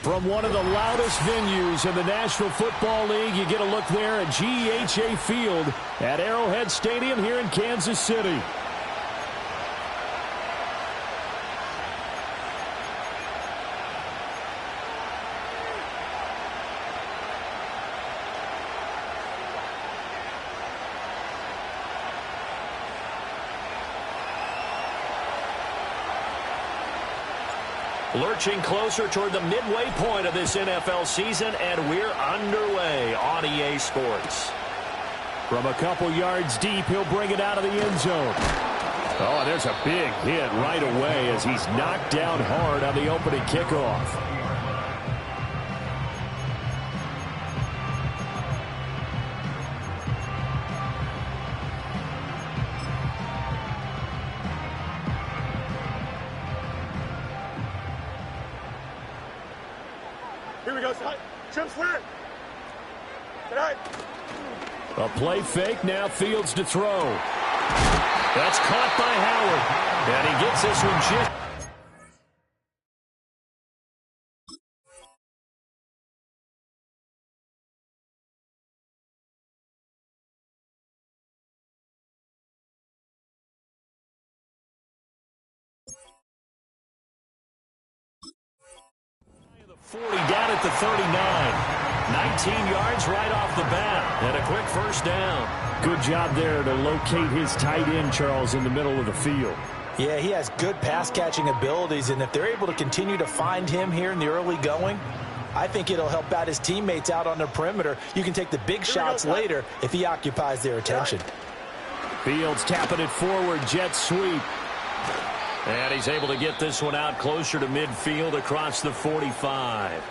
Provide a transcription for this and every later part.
From one of the loudest venues in the National Football League, you get a look there at GEHA Field at Arrowhead Stadium here in Kansas City. Lurching closer toward the midway point of this NFL season, and we're underway on EA Sports. From a couple yards deep, he'll bring it out of the end zone. Oh, there's a big hit right away as he's knocked down hard on the opening kickoff. A play fake, now Fields to throw. That's caught by Howard. And he gets this one just... The 40 down at the 39. 19 yards right off the bat, and a quick first down. Good job there to locate his tight end, Charles, in the middle of the field. Yeah, he has good pass-catching abilities, and if they're able to continue to find him here in the early going, I think it'll help out his teammates out on the perimeter. You can take the big shots later if he occupies their attention. Fields tapping it forward, jet sweep. And he's able to get this one out closer to midfield across the 45.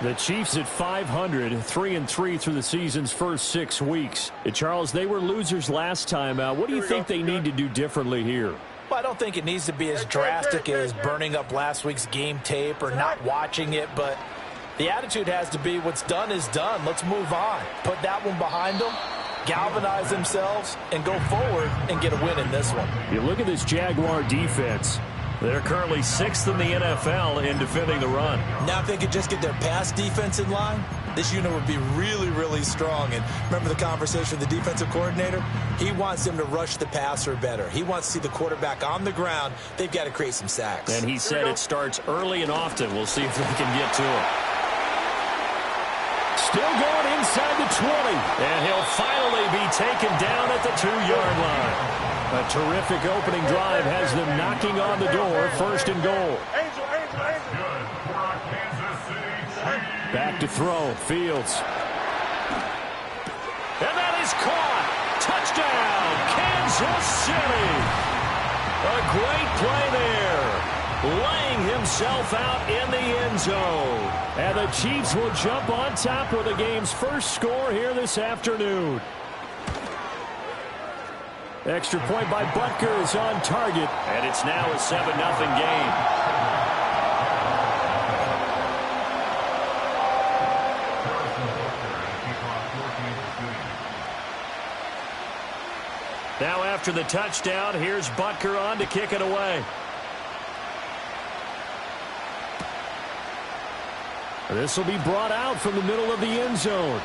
The Chiefs at 500, 3-3 through the season's first 6 weeks. Charles, they were losers last time out. What do you think they need to do differently here? Well, I don't think it needs to be as drastic as burning up last week's game tape or not watching it, but the attitude has to be what's done is done. Let's move on. Put that one behind them, galvanize themselves, and go forward and get a win in this one. You look at this Jaguar defense. They're currently 6th in the NFL in defending the run. Now if they could just get their pass defense in line, this unit would be really, really strong. And remember the conversation with the defensive coordinator? He wants them to rush the passer better. He wants to see the quarterback on the ground. They've got to create some sacks. And he said it starts early and often. We'll see if they can get to it. Still going inside the 20. And he'll finally be taken down at the 2-yard line. A terrific opening drive has them knocking on the door, 1st and goal. Back to throw, Fields. And that is caught. Touchdown, Kansas City. A great play there. Laying himself out in the end zone. And the Chiefs will jump on top with the game's first score here this afternoon. Extra point by Butker is on target. And it's now a 7-0 game. Now after the touchdown, here's Butker on to kick it away. This will be brought out from the middle of the end zone.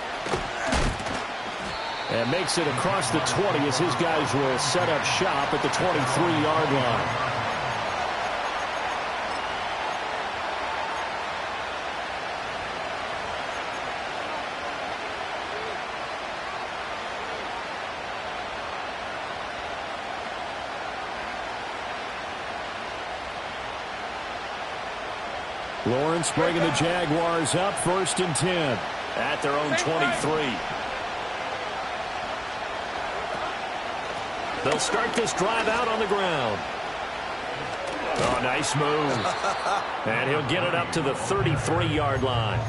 And makes it across the 20 as his guys will set up shop at the 23-yard line. Lawrence bringing the Jaguars up, 1st and 10 at their own 23. They'll start this drive out on the ground. Oh, nice move. And he'll get it up to the 33-yard line.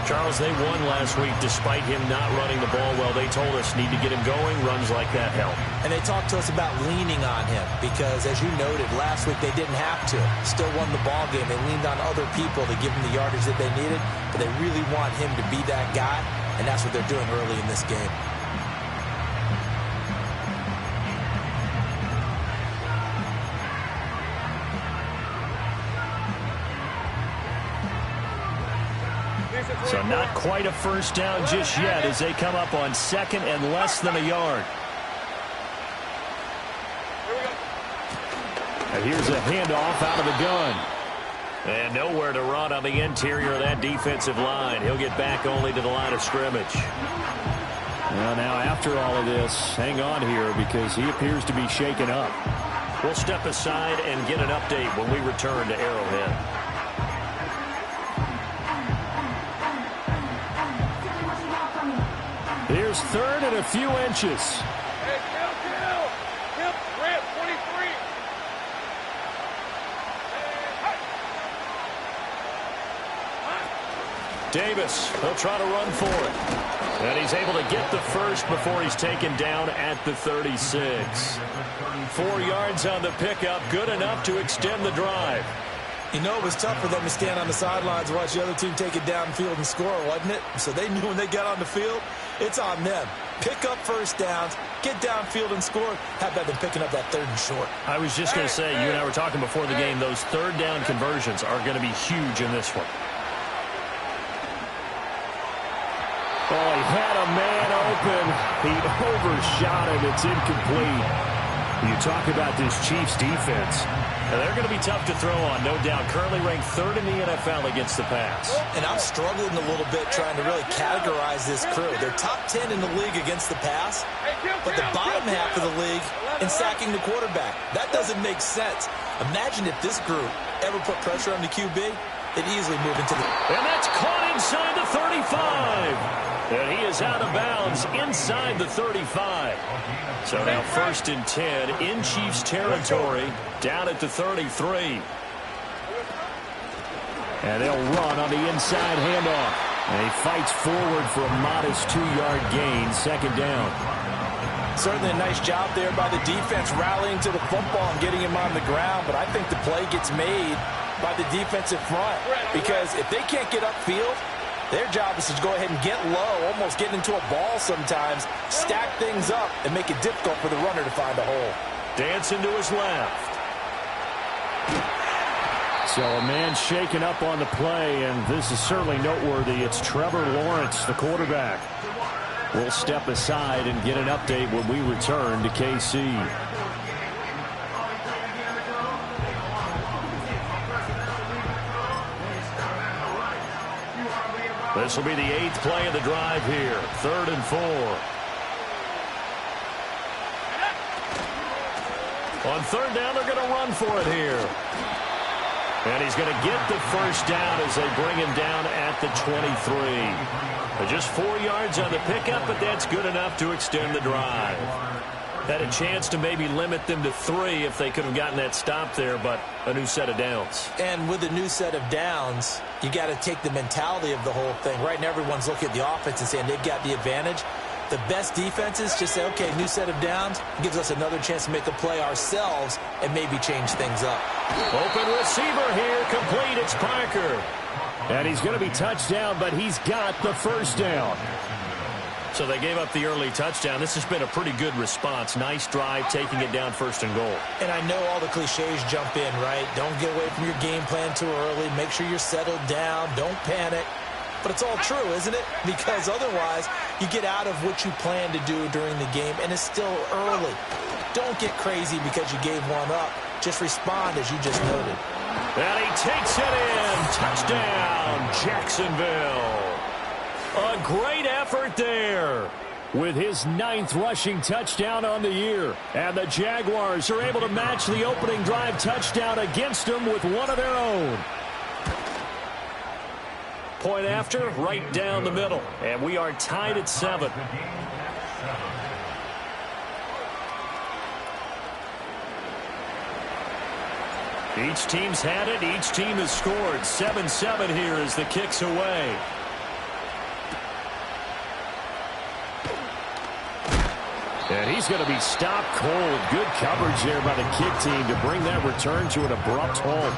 Charles, they won last week despite him not running the ball well. They told us need to get him going. Runs like that help. And they talked to us about leaning on him because, as you noted, last week they didn't have to. Still won the ball game. They leaned on other people to give them the yardage that they needed, but they really want him to be that guy, and that's what they're doing early in this game. So not quite a first down just yet as they come up on second and less than a yard. And here's a handoff out of the gun. And nowhere to run on the interior of that defensive line. He'll get back only to the line of scrimmage. Well, now after all of this, hang on here because he appears to be shaken up. We'll step aside and get an update when we return to Arrowhead. Here's third and a few inches. Hey, kill. Ramp, 23. Davis, he'll try to run for it. And he's able to get the first before he's taken down at the 36. 4 yards on the pickup, good enough to extend the drive. You know, it was tough for them to stand on the sidelines and watch the other team take it downfield and score, wasn't it? So they knew when they got on the field, it's on them. Pick up first downs, get downfield and score. How about them picking up that third and short? I was just going to say, you and I were talking before the game, those third down conversions are going to be huge in this one. Oh, he had a man open. He overshot him. It's incomplete. You talk about this Chiefs defense. And they're going to be tough to throw on, no doubt. Currently ranked third in the NFL against the pass. And I'm struggling a little bit trying to really categorize this crew. They're top 10 in the league against the pass, but the bottom half of the league in sacking the quarterback. That doesn't make sense. Imagine if this group ever put pressure on the QB, they'd easily move into the... And that's caught inside the 35. And he is out of bounds inside the 35. So now 1st and 10 in Chiefs territory, down at the 33. And they'll run on the inside handoff. And he fights forward for a modest 2-yard gain, second down. Certainly a nice job there by the defense rallying to the football and getting him on the ground. But I think the play gets made by the defensive front. Because if they can't get upfield, their job is to go ahead and get low, almost get into a ball sometimes, stack things up, and make it difficult for the runner to find a hole. Dancing to his left. So a man shaken up on the play, and this is certainly noteworthy. It's Trevor Lawrence, the quarterback. We'll step aside and get an update when we return to KC. This will be the 8th play of the drive here. 3rd and 4. On 3rd down, they're going to run for it here. And he's going to get the first down as they bring him down at the 23. Just 4 yards on the pickup, but that's good enough to extend the drive. Had a chance to maybe limit them to 3 if they could have gotten that stop there, but a new set of downs. And with a new set of downs, you got to take the mentality of the whole thing. Right now, everyone's looking at the offense and saying they've got the advantage. The best defenses just say, okay, new set of downs, gives us another chance to make a play ourselves and maybe change things up. Open receiver here, complete, it's Parker. And he's going to be touched down, but he's got the first down. So they gave up the early touchdown. This has been a pretty good response. Nice drive, taking it down 1st and goal. And I know all the cliches jump in, right? Don't get away from your game plan too early. Make sure you're settled down. Don't panic. But it's all true, isn't it? Because otherwise, you get out of what you plan to do during the game, and it's still early. Don't get crazy because you gave one up. Just respond as you just noted. And he takes it in. Touchdown, Jacksonville. A great effort there. With his 9th rushing touchdown on the year. And the Jaguars are able to match the opening drive touchdown against them with one of their own. Point after, right down the middle. And we are tied at 7. Each team's had it. Each team has scored. 7-7 here as the kick's away. And he's going to be stopped cold. Good coverage there by the kick team to bring that return to an abrupt halt.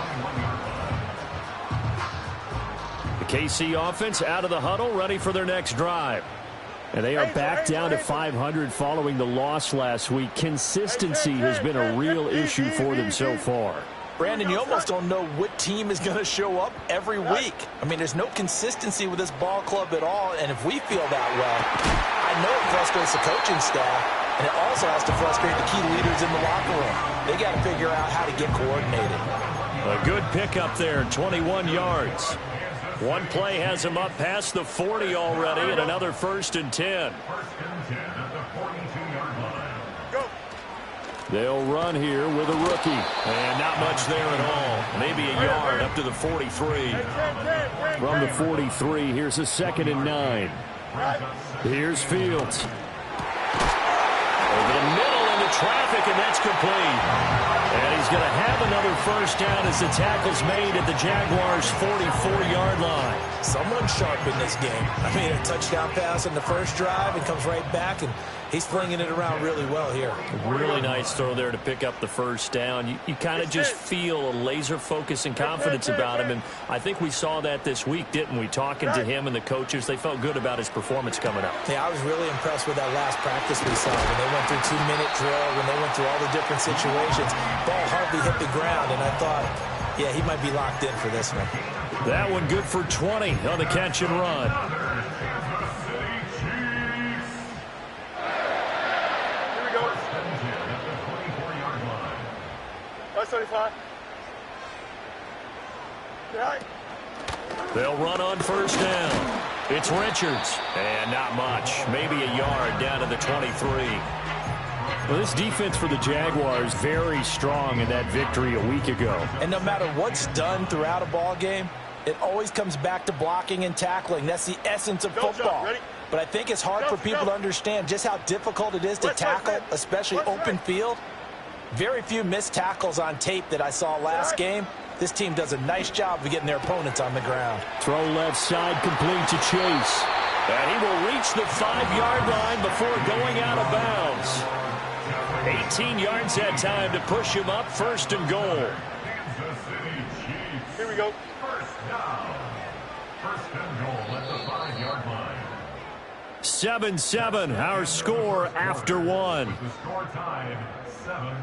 The KC offense out of the huddle, ready for their next drive. And they are back down to 500 following the loss last week. Consistency has been a real issue for them so far. Brandon, you almost don't know what team is going to show up every week. I mean, there's no consistency with this ball club at all, and if we feel that way, I know it frustrates the coaching staff, and it also has to frustrate the key leaders in the locker room. They got to figure out how to get coordinated. A good pickup there, 21 yards. One play has him up past the 40 already, and another 1st and 10. They'll run here with a rookie. And not much there at all. Maybe a yard up to the 43. From the 43, here's a 2nd and 9. Here's Fields. Over the middle into traffic, and that's complete. And he's going to have another 1st down as the tackle's made at the Jaguars' 44-yard line. Someone sharp in this game. I mean, a touchdown pass on the first drive and comes right back, and he's flinging it around really well here. Really nice throw there to pick up the 1st down. You kind of just feel a laser focus and confidence about him, and I think we saw that this week, didn't we? Talking to him and the coaches, they felt good about his performance coming up. Yeah, I was really impressed with that last practice we saw when they went through 2-minute drill, when they went through all the different situations. Ball hardly hit the ground, and I thought, yeah, he might be locked in for this one. That one good for 20 on the catch and run. Here we go. That's 35. Right. They'll run on 1st down. It's Richards. And not much. Maybe a yard down to the 23. Well, this defense for the Jaguars very strong in that victory a week ago. And no matter what's done throughout a ball game, it always comes back to blocking and tackling. That's the essence of football. But I think it's hard for people to understand just how difficult it is to tackle, especially open field. Very few missed tackles on tape that I saw last game. This team does a nice job of getting their opponents on the ground. Throw left side complete to Chase. And he will reach the 5-yard line before going out of bounds. 18 yards that time to push him up, 1st and goal. Here we go. 1st and goal at the 5-yard line. 7-7, our score after one. The score tied 7-7.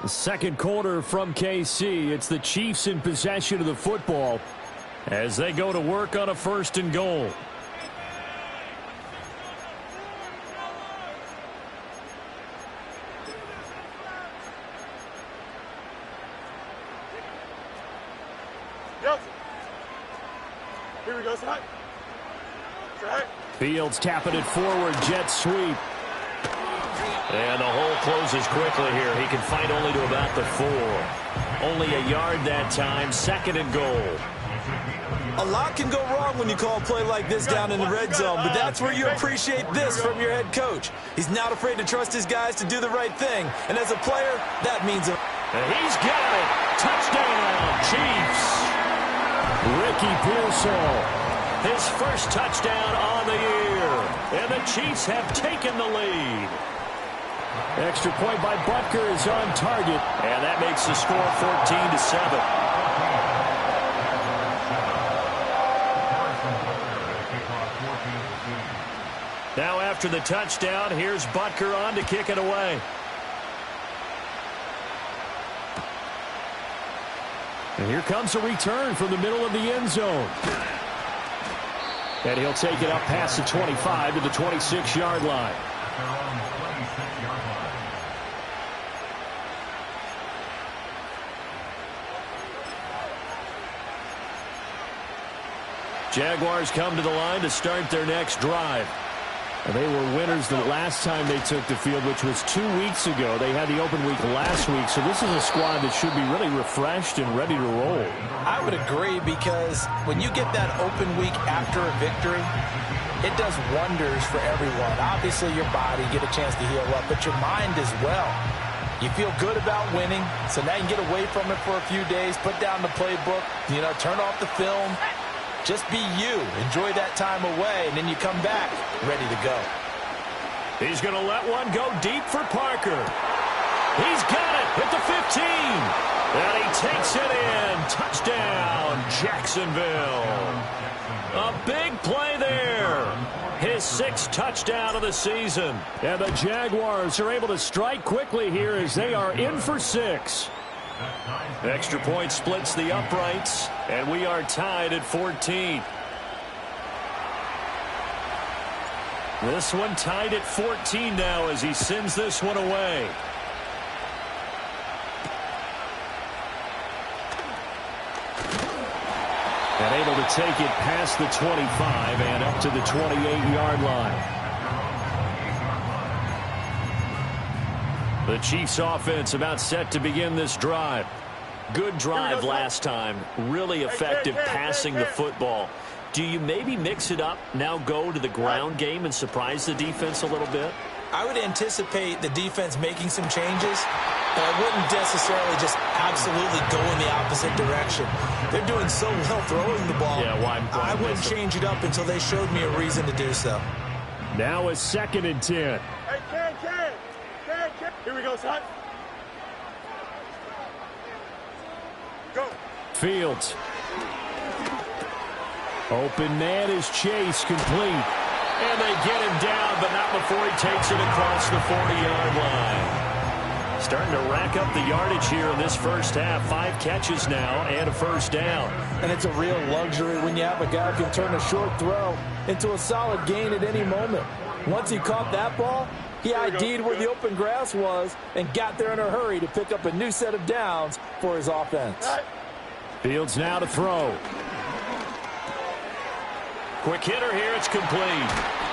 The 2nd quarter from KC. It's the Chiefs in possession of the football as they go to work on a 1st and goal. Here we go, side. Right. Fields tapping it forward, jet sweep. And the hole closes quickly here. He can fight only to about the 4. Only a yard that time, 2nd and goal. A lot can go wrong when you call a play like this down in the red zone, but that's where you appreciate this from your head coach. He's not afraid to trust his guys to do the right thing, and as a player, that means a... And he's got it. Touchdown, Chiefs. Ricky Pearsall. His 1st touchdown on the year. And the Chiefs have taken the lead. Extra point by Butker is on target. And that makes the score 14-7. Now after the touchdown, here's Butker on to kick it away. And here comes a return from the middle of the end zone. And he'll take it up past the 25 to the 26-yard line. Jaguars come to the line to start their next drive. And they were winners the last time they took the field, which was 2 weeks ago. They had the open week last week, so this is a squad that should be really refreshed and ready to roll. I would agree, because when you get that open week after a victory, it does wonders for everyone. Obviously, your body, get a chance to heal up, but your mind as well. You feel good about winning, so now you can get away from it for a few days, put down the playbook, turn off the film. Just be you. Enjoy that time away, and then you come back ready to go. He's going to let one go deep for Parker. He's got it at the 15. And he takes it in. Touchdown, Jacksonville. A big play there. His 6th touchdown of the season. And the Jaguars are able to strike quickly here as they are in for 6. Extra point splits the uprights, and we are tied at 14. This one tied at 14 now as he sends this one away. And able to take it past the 25 and up to the 28-yard line. The Chiefs offense about set to begin this drive. Good drive last time. Really effective passing the football. Do you maybe mix it up, now go to the ground game and surprise the defense a little bit? I would anticipate the defense making some changes, but I wouldn't necessarily just absolutely go in the opposite direction. They're doing so well throwing the ball. Yeah, why I wouldn't change it up until they showed me a reason to do so. Now a 2nd and 10. Hey, Ken. Here we go, son. Go. Fields. Open man is Chase, complete. And they get him down, but not before he takes it across the 40-yard line. Starting to rack up the yardage here in this first half. 5 catches now and a first down. And it's a real luxury when you have a guy who can turn a short throw into a solid gain at any moment. Once he caught that ball, he ID'd where the open grass was and got there in a hurry to pick up a new set of downs for his offense. Fields now to throw. Quick hitter here, it's complete.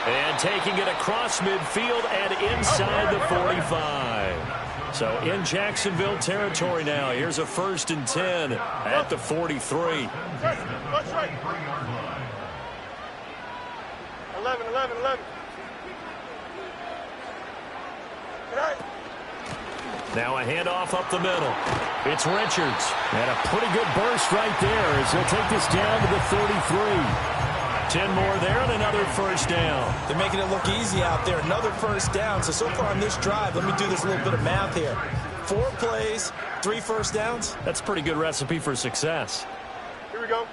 And taking it across midfield and inside the 45. So in Jacksonville territory now. Here's a 1st and 10 at the 43. That's right. 11. Now a handoff up the middle. It's Richards. And a pretty good burst right there as he'll take this down to the 33. 10 more there and another first down. They're making it look easy out there. Another first down. So far on this drive, let me do this little bit of math here. 4 plays, 3 first downs. That's a pretty good recipe for success. Here we go.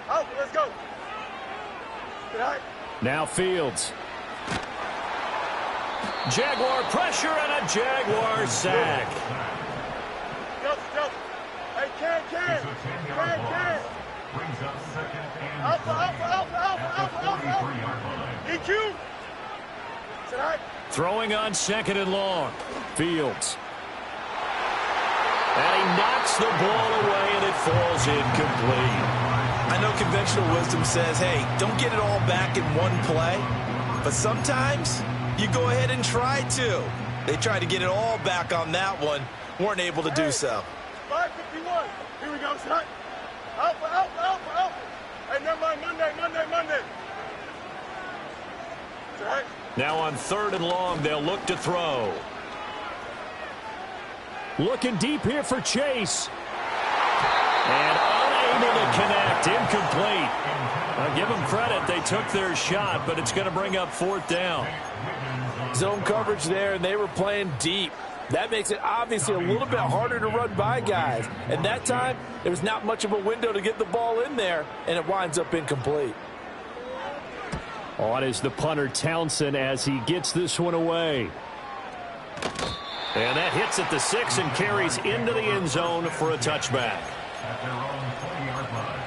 Out, let's go. Good night. Now Fields. Jaguar pressure and a Jaguar sack. Go. Hey, Ken. Brings up 2nd and Alpha. EQ. Tonight. Throwing on 2nd and long. Fields. And he knocks the ball away and it falls incomplete. I know conventional wisdom says, hey, don't get it all back in one play. But sometimes you go ahead and try to. They tried to get it all back on that one. Weren't able to do so. 5:51. Here we go, son. Alpha. Hey, never mind. Monday. Tonight. Now on 3rd and long, they'll look to throw. Looking deep here for Chase. And unable to connect. Incomplete. I'll give them credit. They took their shot, but it's going to bring up 4th down. Zone coverage there, and they were playing deep. That makes it obviously a little bit harder to run by guys. And that time, there was not much of a window to get the ball in there, and it winds up incomplete. On is the punter, Townsend, as he gets this one away. And that hits at the 6 and carries into the end zone for a touchback. at their own 20-yard line.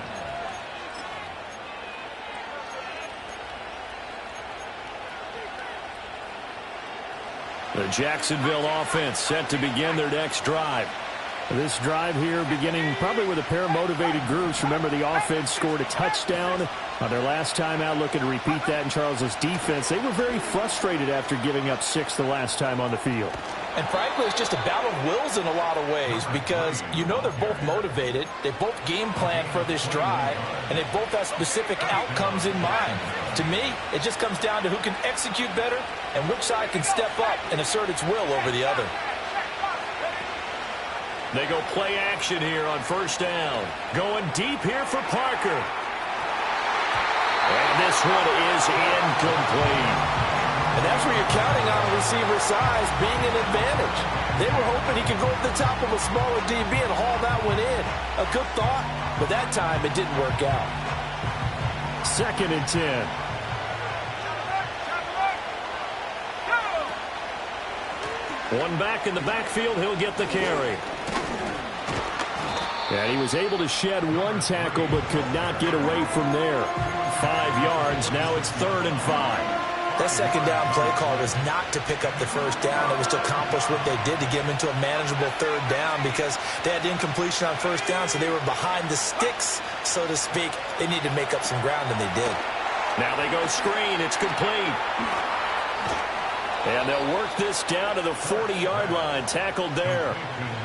The Jacksonville offense set to begin their next drive. This drive here beginning probably with a pair of motivated groups. Remember, the offense scored a touchdown on their last time out, looking to repeat that in Charles's defense. They were very frustrated after giving up 6 the last time on the field. And frankly, it's just a battle of wills in a lot of ways because you know they're both motivated. They both game plan for this drive, and they both have specific outcomes in mind. To me, it just comes down to who can execute better and which side can step up and assert its will over the other. They go play action here on first down. Going deep here for Parker. And this one is incomplete. And that's where you're counting on a receiver's size being an advantage. They were hoping he could go over the top of a smaller DB and haul that one in. A good thought, but that time it didn't work out. 2nd and 10. One back in the backfield. He'll get the carry. And he was able to shed one tackle but could not get away from there. 5 yards. Now it's 3rd and 5. That second down play call was not to pick up the first down. It was to accomplish what they did to get them into a manageable 3rd down because they had incompletion on first down, so they were behind the sticks, so to speak. They needed to make up some ground, and they did. Now they go screen. It's complete. And they'll work this down to the 40-yard line. Tackled there.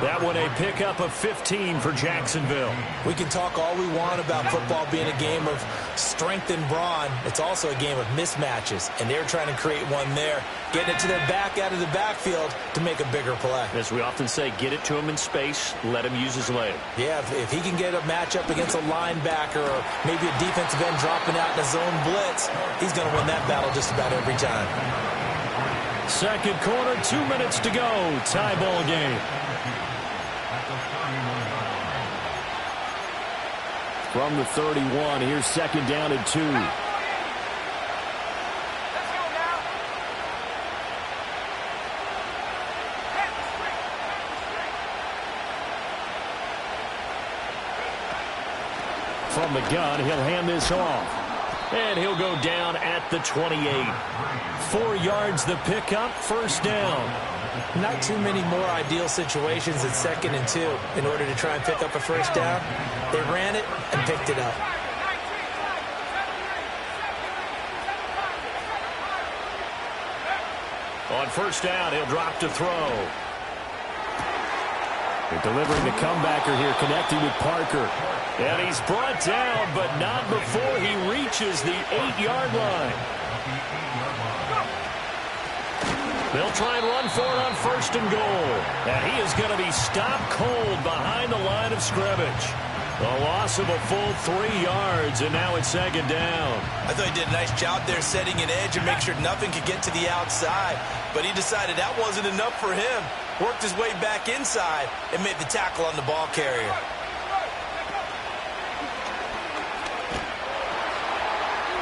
That one a pickup of 15 for Jacksonville. We can talk all we want about football being a game of strength and brawn. It's also a game of mismatches, and they're trying to create one there, getting it to their back out of the backfield to make a bigger play. As we often say, get it to him in space, let him use his leg. Yeah, if he can get a matchup against a linebacker or maybe a defensive end dropping out in a zone blitz, he's going to win that battle just about every time. Second quarter, 2 minutes to go. Tie ball game. From the 31, here's 2nd down and 2. From the gun, he'll hand this off. And he'll go down at the 28. 4 yards the pickup, first down. Not too many more ideal situations at 2nd and 2 in order to try and pick up a first down. They ran it and picked it up. On first down, he'll drop to throw. They're delivering the comebacker here, connecting with Parker. And he's brought down, but not before he reaches the 8-yard line. They'll try and run for it on 1st and goal. And he is going to be stopped cold behind the line of scrimmage. A loss of a full 3 yards, and now it's 2nd down. I thought he did a nice job there setting an edge and make sure nothing could get to the outside. But he decided that wasn't enough for him. Worked his way back inside and made the tackle on the ball carrier.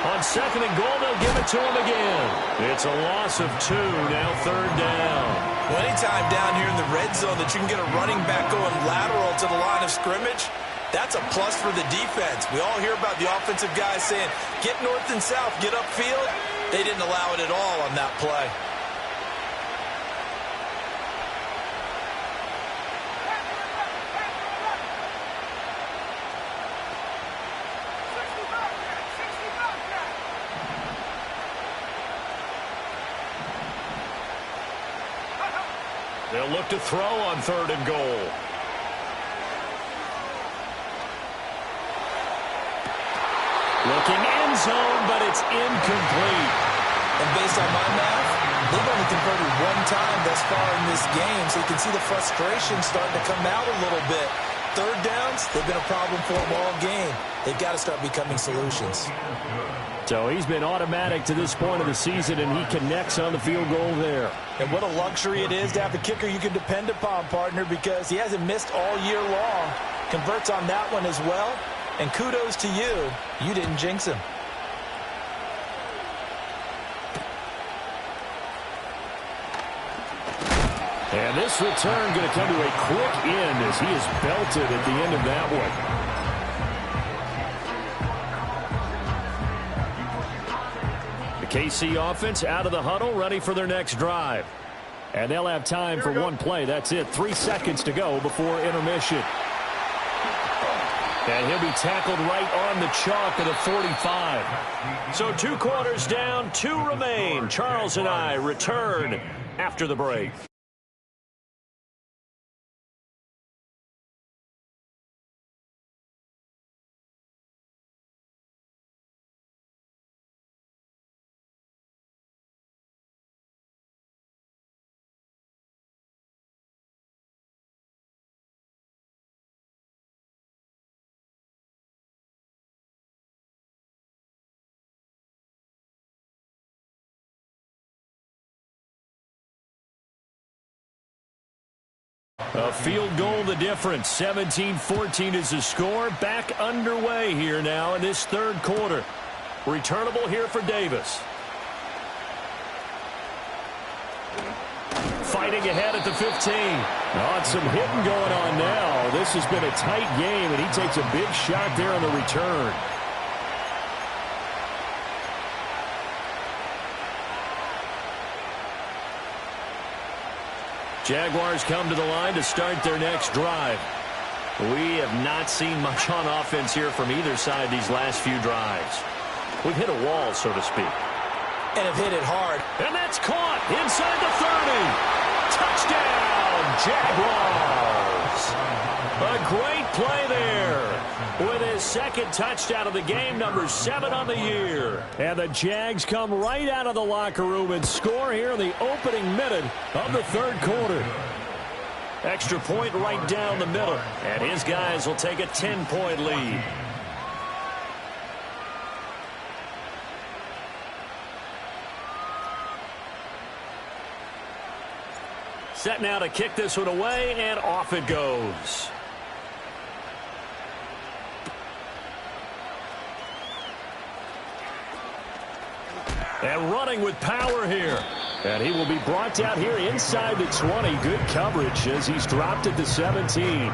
On 2nd and goal, they'll give it to him again. It's a loss of 2, now 3rd down. Well, anytime down here in the red zone that you can get a running back going lateral to the line of scrimmage, that's a plus for the defense. We all hear about the offensive guys saying, get north and south, get upfield. They didn't allow it at all on that play. They'll look to throw on 3rd and goal. Looking end zone, but it's incomplete. And based on my math, they've only converted one time thus far in this game, so you can see the frustration starting to come out a little bit. 3rd downs, they've been a problem for them all game. They've got to start becoming solutions. So he's been automatic to this point of the season, and he connects on the field goal there. And what a luxury it is to have a kicker you can depend upon, partner, because he hasn't missed all year long. Converts on that one as well. And kudos to you. You didn't jinx him. And this return going to come to a quick end as he is belted at the end of that one. The KC offense out of the huddle, ready for their next drive. And they'll have time for one play. That's it. 3 seconds to go before intermission. And he'll be tackled right on the chalk of the 45. So 2 quarters down, 2 remain. Charles and I return after the break. A field goal the difference. 17-14 is the score. Back underway here now in this third quarter. Returnable here for Davis. Fighting ahead at the 15. Some hitting going on now. This has been a tight game, and he takes a big shot there on the return. Jaguars come to the line to start their next drive. We have not seen much on offense here from either side these last few drives. We've hit a wall, so to speak. And have hit it hard. And that's caught inside the 30. Touchdown, Jaguars. A great play there. With his second touchdown of the game, number 7 on the year. And the Jags come right out of the locker room and score here in the opening minute of the third quarter. Extra point right down the middle. And his guys will take a 10-point lead. Set now to kick this one away, and off it goes. And running with power here. And he will be brought down here inside the 20. Good coverage as he's dropped at the 17.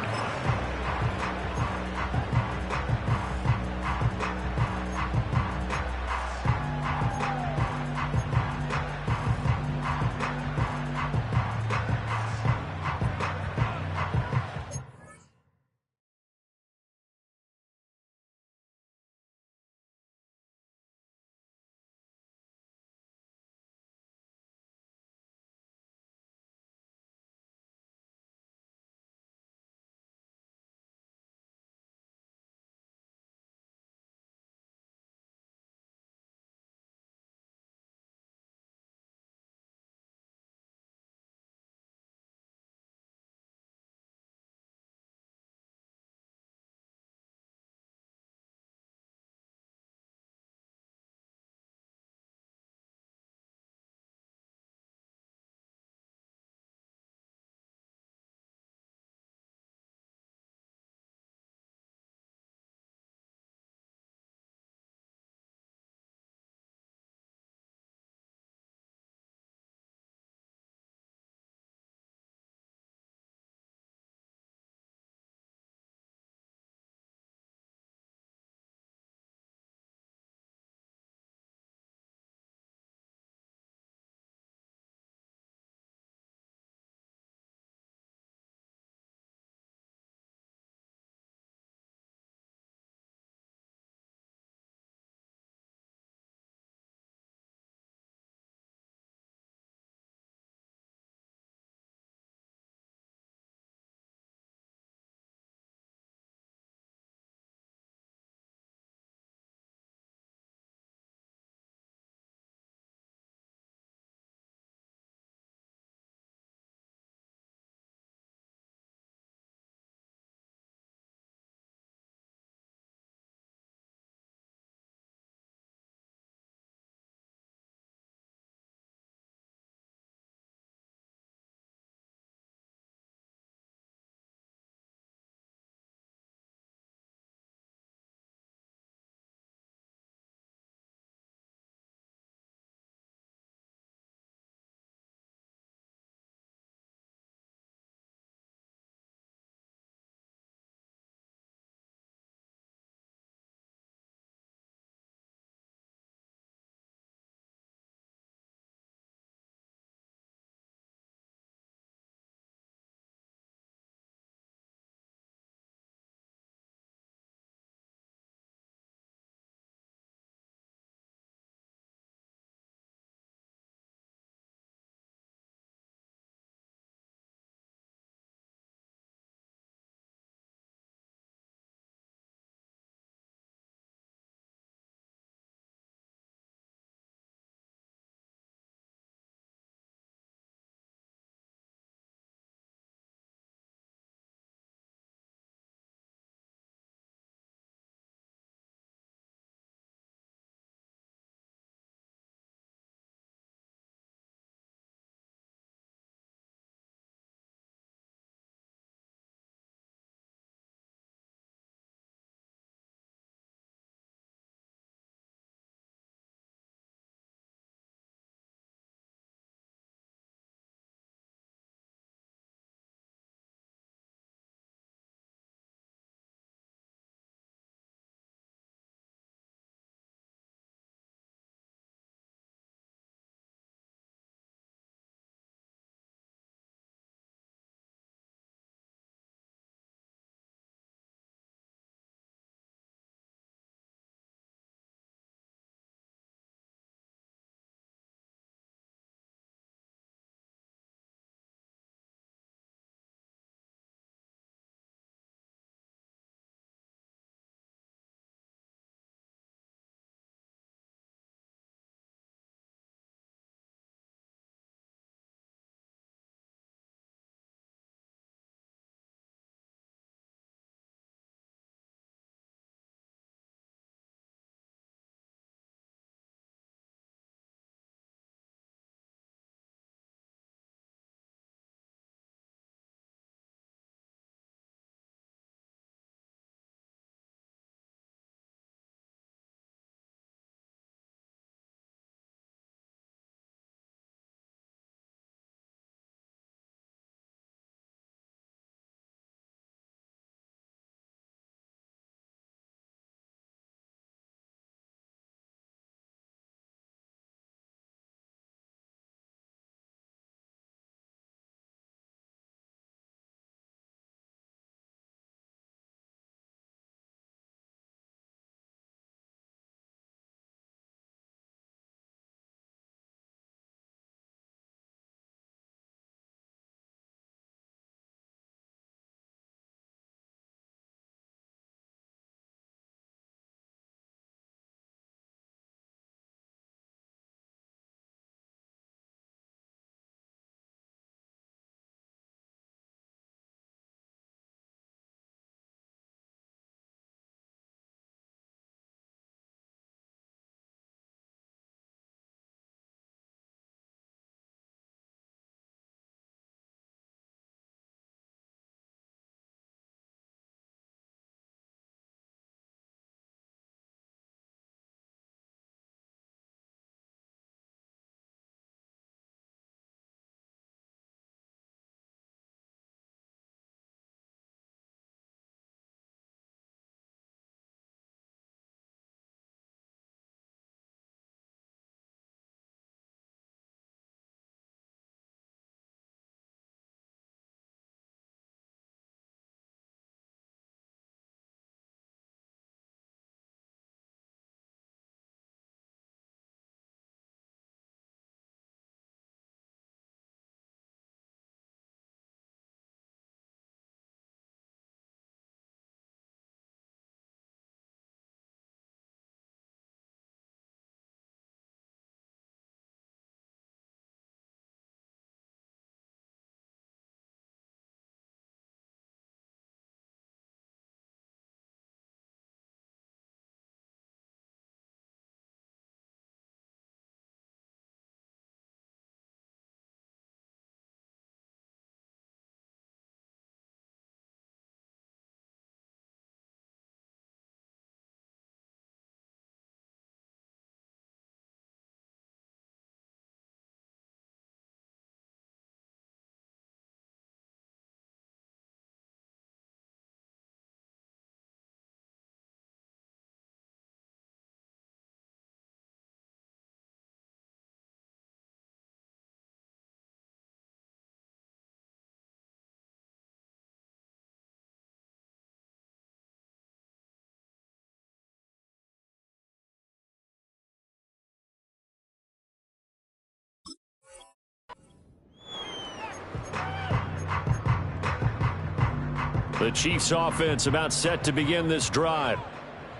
The Chiefs offense about set to begin this drive.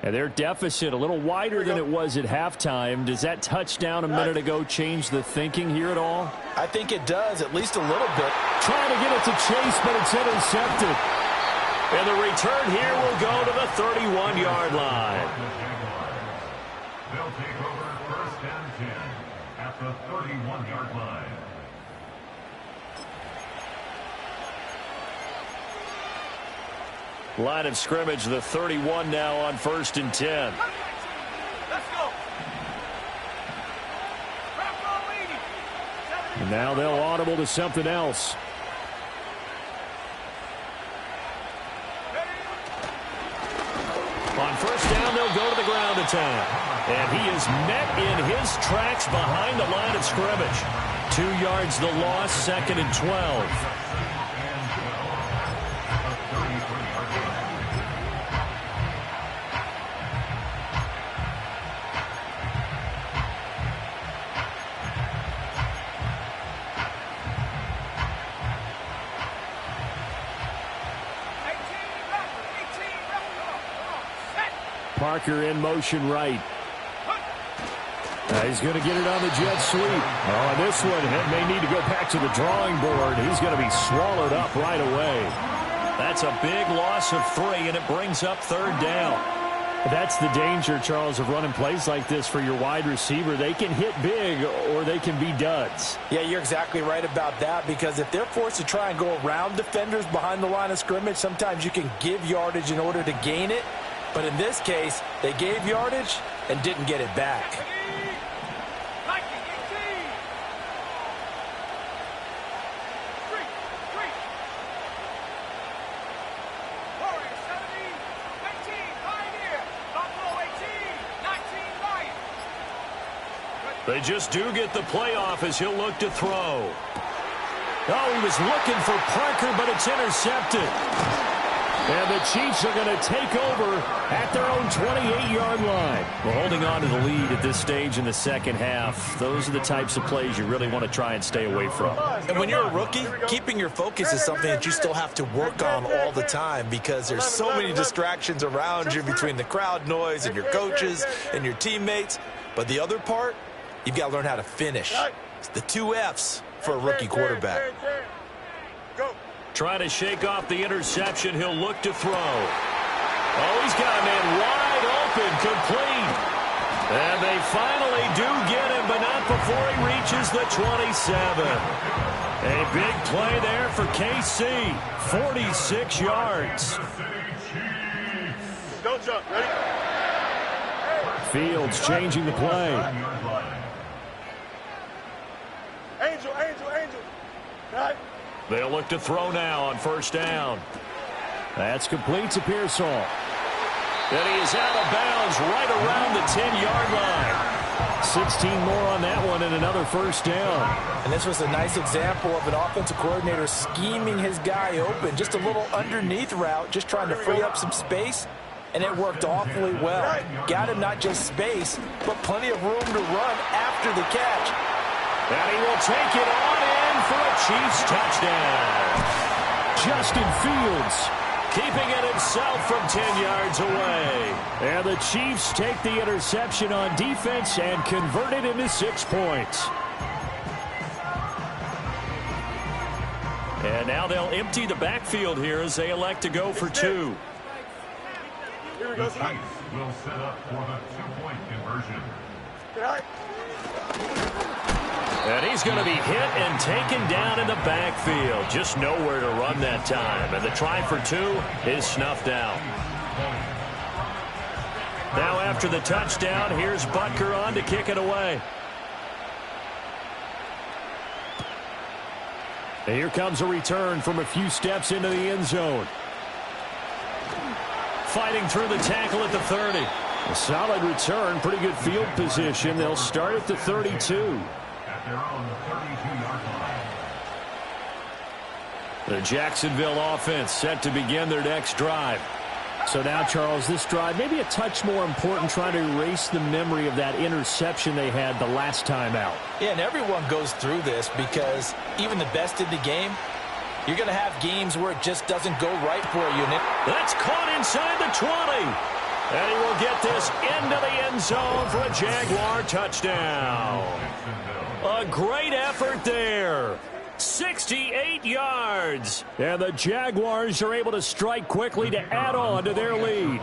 And their deficit a little wider than it was at halftime. Does that touchdown a minute ago change the thinking here at all? I think it does, at least a little bit. Trying to get it to Chase, but it's intercepted. And the return here will go to the 31-yard line. They'll take over 1st and 10 at the 31-yard line. Line of scrimmage, the 31 now on 1st and 10. Let's go. And now they'll audible to something else. On 1st down, they'll go to the ground attack. And he is met in his tracks behind the line of scrimmage. 2 yards the loss, 2nd and 12. Parker in motion right. He's going to get it on the jet sweep. Oh, this one may need to go back to the drawing board. He's going to be swallowed up right away. That's a big loss of 3, and it brings up 3rd down. That's the danger, Charles, of running plays like this for your wide receiver. They can hit big or they can be duds. Yeah, you're exactly right about that, because if they're forced to try and go around defenders behind the line of scrimmage, sometimes you can give yardage in order to gain it. But in this case, they gave yardage and didn't get it back. They just do get the playoff as he'll look to throw. Oh, he was looking for Parker, but it's intercepted. And the Chiefs are going to take over at their own 28-yard line. Well, holding on to the lead at this stage in the second half, those are the types of plays you really want to try and stay away from. And when you're a rookie, keeping your focus is something that you still have to work on all the time, because there's so many distractions around you between the crowd noise and your coaches and your teammates. But the other part, you've got to learn how to finish. It's the 2 F's for a rookie quarterback. Go. Trying to shake off the interception. He'll look to throw. Oh, he's got a man wide open, complete. And they finally do get him, but not before he reaches the 27. A big play there for KC. 46 yards. Don't jump. Ready? Fields changing the play. Angel. Right. They'll look to throw now on 1st down. That's complete to Pearsall. And he is out of bounds right around the 10-yard line. 16 more on that one and another 1st down. And this was a nice example of an offensive coordinator scheming his guy open. Just a little underneath route, just trying to free up some space. And it worked awfully well. Got him not just space, but plenty of room to run after the catch. And he will take it on in for a Chiefs touchdown. Justin Fields keeping it himself from 10 yards away. And the Chiefs take the interception on defense and convert it into 6 points. And now they'll empty the backfield here as they elect to go for 2. Here we The go. Chiefs will set up for the 2-point conversion. Right. And he's going to be hit and taken down in the backfield. Just nowhere to run that time. And the try for 2 is snuffed out. Now after the touchdown, here's Butker on to kick it away. And here comes a return from a few steps into the end zone. Fighting through the tackle at the 30. A solid return, pretty good field position. They'll start at the 32. At their own 32-yard line. The Jacksonville offense set to begin their next drive. So now, Charles, this drive maybe a touch more important, trying to erase the memory of that interception they had the last time out. Yeah, and everyone goes through this, because even the best in the game, You're going to have games where it just doesn't go right for you. That's caught inside the 20. And he will get this into the end zone for a Jaguar touchdown. A great effort there. 68 yards. And the Jaguars are able to strike quickly to add on to their lead.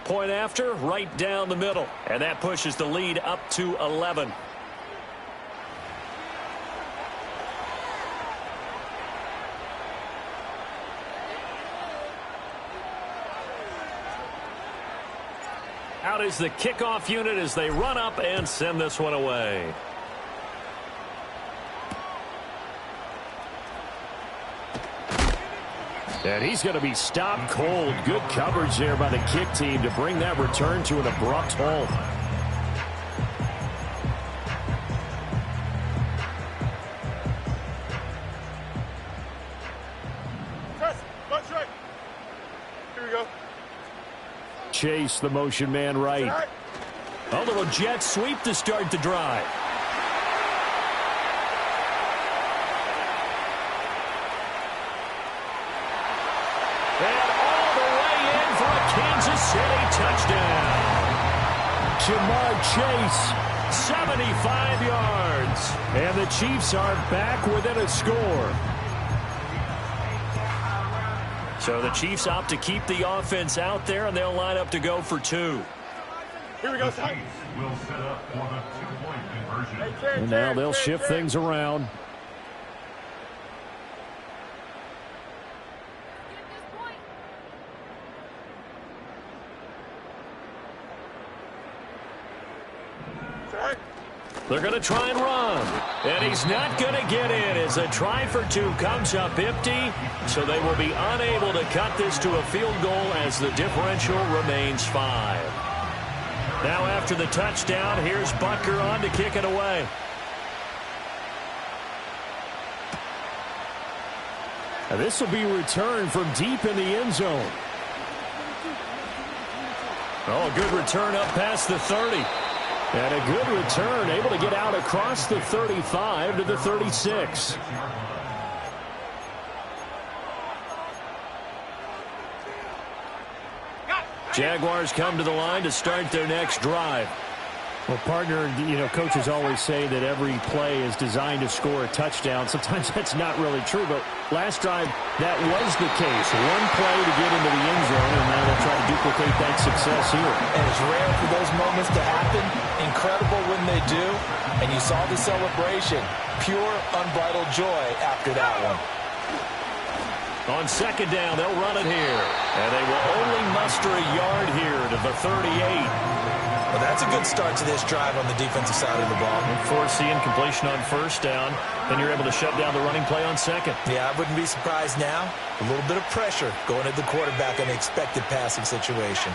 Point after, right down the middle. And that pushes the lead up to 11. Out is the kickoff unit as they run up and send this one away. And he's going to be stopped cold. Good coverage there by the kick team to bring that return to an abrupt halt. That's right. Here we go. Chase, the motion man right. A little jet sweep to start the drive. And all the way in for a Kansas City touchdown. Jamar Chase, 75 yards. And the Chiefs are back within a score. So the Chiefs opt to keep the offense out there, and they'll line up to go for 2. Here we go, The Chiefs will set up for the two-point conversion. And now they'll shift things around. They're going to try and run. And he's not going to get in as a try for 2 comes up empty. So they will be unable to cut this to a field goal as the differential remains 5. Now after the touchdown, here's Butker on to kick it away. And this will be returned from deep in the end zone. Oh, a good return up past the 30. And a good return, able to get out across the 35 to the 36. Jaguars come to the line to start their next drive. Well, partner, you know, coaches always say that every play is designed to score a touchdown. Sometimes that's not really true, but last drive, that was the case. One play to get into the end zone, and now they'll try to duplicate that success here. And it's rare for those moments to happen. Incredible when they do. And you saw the celebration. Pure, unbridled joy after that one. On second down, they'll run it here. And they will only muster a yard here to the 38. Well, that's a good start to this drive on the defensive side of the ball. And forcing completion on first down. Then you're able to shut down the running play on second. Yeah, I wouldn't be surprised now. A little bit of pressure going at the quarterback in the expected passing situation.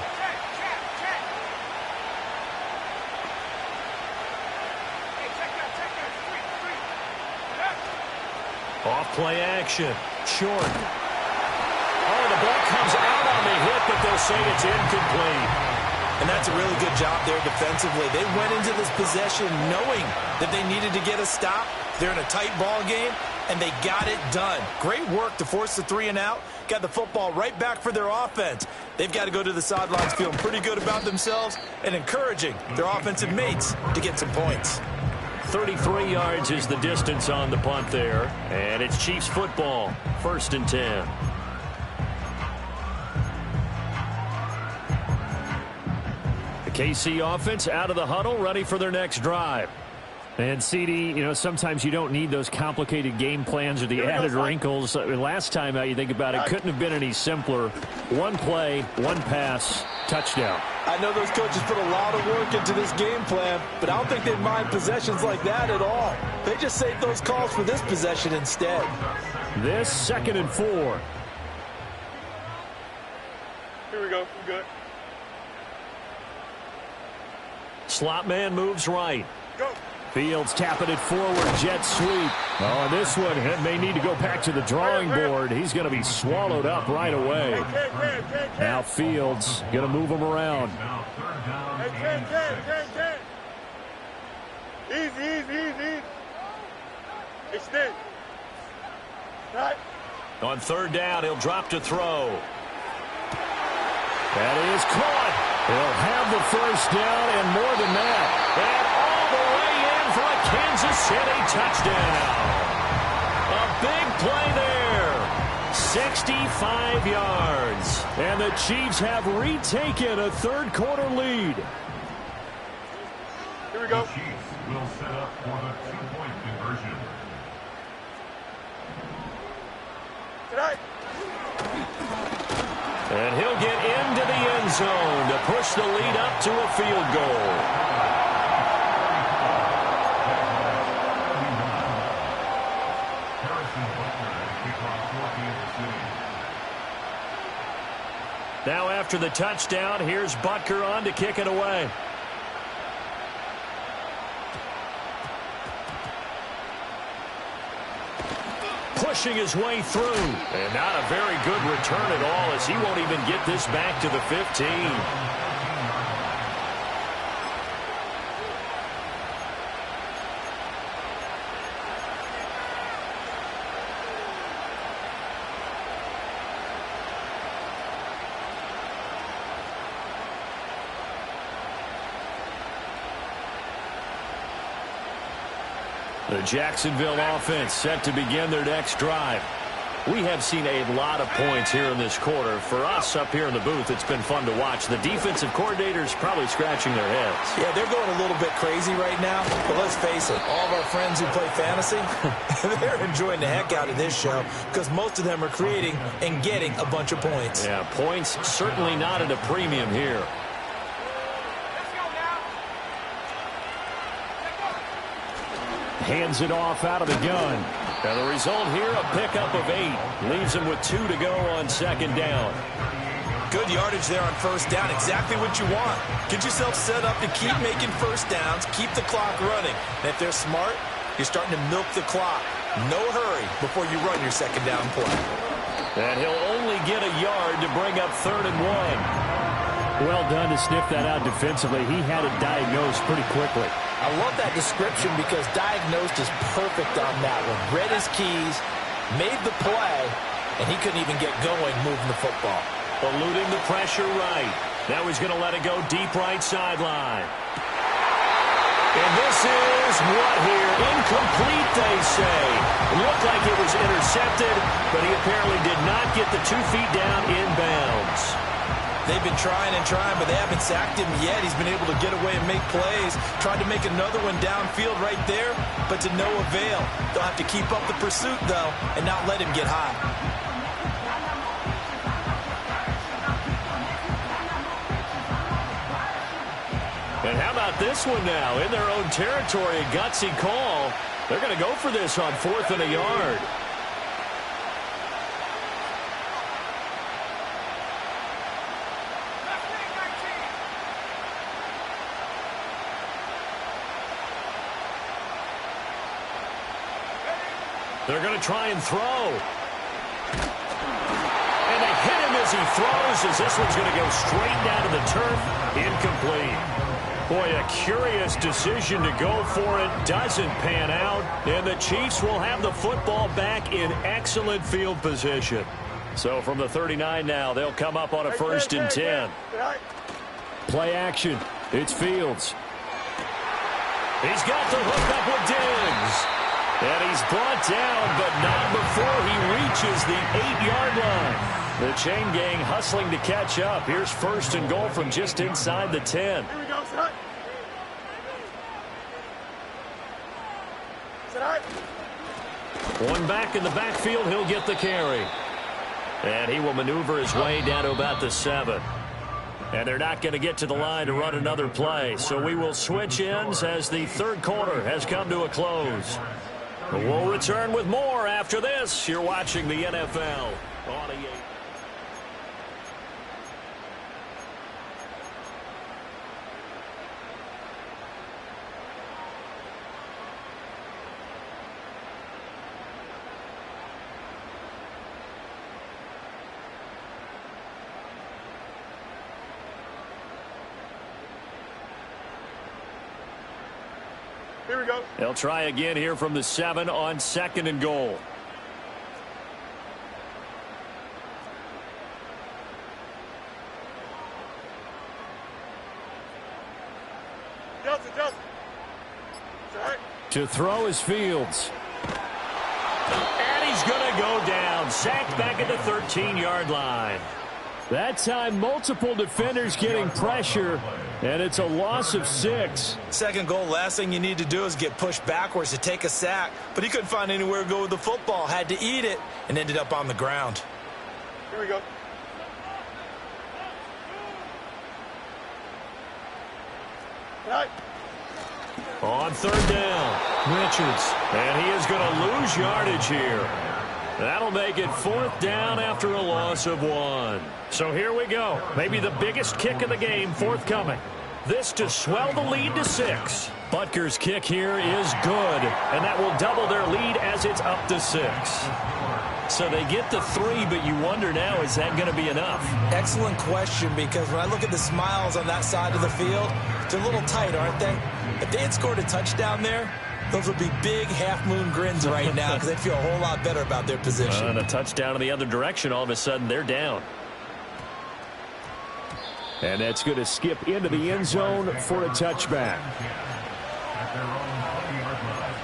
Off play action. Short. Oh, the ball comes out on the hit, but they'll say it's incomplete. And that's a really good job there defensively. They went into this possession knowing that they needed to get a stop. They're in a tight ball game, and they got it done. Great work to force the 3 and out. Got the football right back for their offense. They've got to go to the sidelines feeling pretty good about themselves and encouraging their offensive mates to get some points. 33 yards is the distance on the punt there. And it's Chiefs football. 1st and 10. KC offense out of the huddle, ready for their next drive. And, CD, you know, sometimes you don't need those complicated game plans or the added wrinkles. Last time out, you think about it, couldn't have been any simpler. One play, one pass, touchdown. I know those coaches put a lot of work into this game plan, but I don't think they mind possessions like that at all. They just save those calls for this possession instead. This 2nd and 4. Here we go. We're good. Slot man moves right. Go. Fields tapping it forward, jet sweep. Oh, this one may need to go back to the drawing board. He's going to be swallowed up right away. Now Fields going to move him around. Hey, Easy. Extend. Right. On third down, he'll drop to throw. That is caught. He'll have the first down and more than that. And all the way in for a Kansas City touchdown. A big play there. 65 yards. And the Chiefs have retaken a third-quarter lead. Here we go. The Chiefs will set up for the two-point conversion. Tonight. And he'll get into the end zone to push the lead up to a field goal. Now after the touchdown, here's Butker on to kick it away. Pushing his way through. And not a very good return at all, as he won't even get this back to the 15. The Jacksonville offense set to begin their next drive. We have seen a lot of points here in this quarter. For us up here in the booth, it's been fun to watch. The defensive coordinators probably scratching their heads. Yeah, they're going a little bit crazy right now. But let's face it, all of our friends who play fantasy, they're enjoying the heck out of this show because most of them are creating and getting a bunch of points. Yeah, points certainly not at a premium here. Hands it off out of the gun. And the result here, a pickup of 8. Leaves him with 2 to go on second down. Good yardage there on first down. Exactly what you want. Get yourself set up to keep making first downs, keep the clock running. And if they're smart, you're starting to milk the clock. No hurry before you run your second down play. And he'll only get a yard to bring up 3rd and 1. Well done to sniff that out defensively. He had it diagnosed pretty quickly. I love that description because diagnosed is perfect on that one. Read his keys, made the play, and he couldn't even get going moving the football. Eluding the pressure right. Now he's going to let it go deep right sideline. And this is what here? Incomplete, they say. Looked like it was intercepted, but he apparently did not get the 2 feet down inbounds. They've been trying and trying, but they haven't sacked him yet. He's been able to get away and make plays. Tried to make another one downfield right there, but to no avail. They'll have to keep up the pursuit, though, and not let him get high. And how about this one now? In their own territory, a gutsy call. They're going to go for this on 4th and a yard. They're going to try and throw. And they hit him as he throws, as this one's going to go straight down to the turf. Incomplete. Boy, a curious decision to go for it. Doesn't pan out. And the Chiefs will have the football back in excellent field position. So from the 39 now, they'll come up on a 1st and 10. Play action. It's Fields. He's got the hook up with Diggs. And he's brought down, but not before he reaches the 8-yard line. The chain gang hustling to catch up. Here's 1st and goal from just inside the 10. Here we go, son. Tonight. One back in the backfield, he'll get the carry. And he will maneuver his way down to about the 7. And they're not going to get to the line to run another play. So we will switch ends as the third quarter has come to a close. We'll return with more after this. You're watching the NFL on EA. Here we go. They'll try again here from the 7 on 2nd and goal. Justin. Sorry. To throw is Fields. And he's going to go down. Sacked back at the 13-yard line. That time, multiple defenders getting pressure, and it's a loss of 6. Second goal, last thing you need to do is get pushed backwards to take a sack. But he couldn't find anywhere to go with the football. Had to eat it and ended up on the ground. Here we go. Right. On 3rd down, Richards. And he is going to lose yardage here. That'll make it 4th down after a loss of 1. So here we go. Maybe the biggest kick of the game forthcoming. This to swell the lead to 6. Butker's kick here is good, and that will double their lead as it's up to 6. So they get the 3, but you wonder now, is that going to be enough? Excellent question, because when I look at the smiles on that side of the field, they're a little tight, aren't they? If they had scored a touchdown there, those would be big half-moon grins right now because they'd feel a whole lot better about their position. And a touchdown in the other direction, all of a sudden they're down. And that's going to skip into the end zone for a touchback. At their own 20-yard line.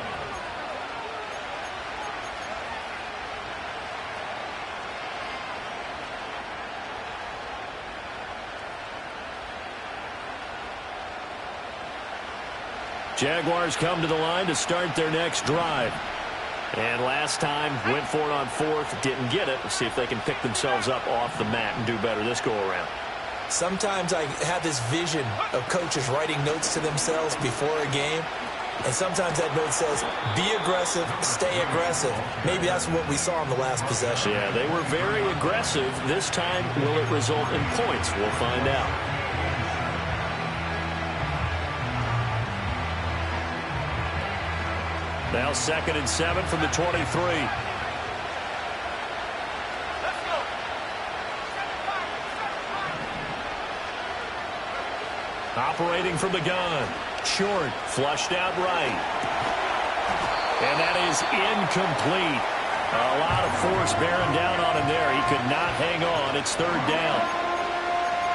Jaguars come to the line to start their next drive. And last time, went for it on 4th, didn't get it. Let's see if they can pick themselves up off the mat and do better this go-around. Sometimes I have this vision of coaches writing notes to themselves before a game. And sometimes that note says, be aggressive, stay aggressive. Maybe that's what we saw in the last possession. Yeah, they were very aggressive. This time, will it result in points? We'll find out. Now 2nd and 7 from the 23. Operating from the gun. Short. Flushed out right. And that is incomplete. A lot of force bearing down on him there. He could not hang on. It's 3rd down.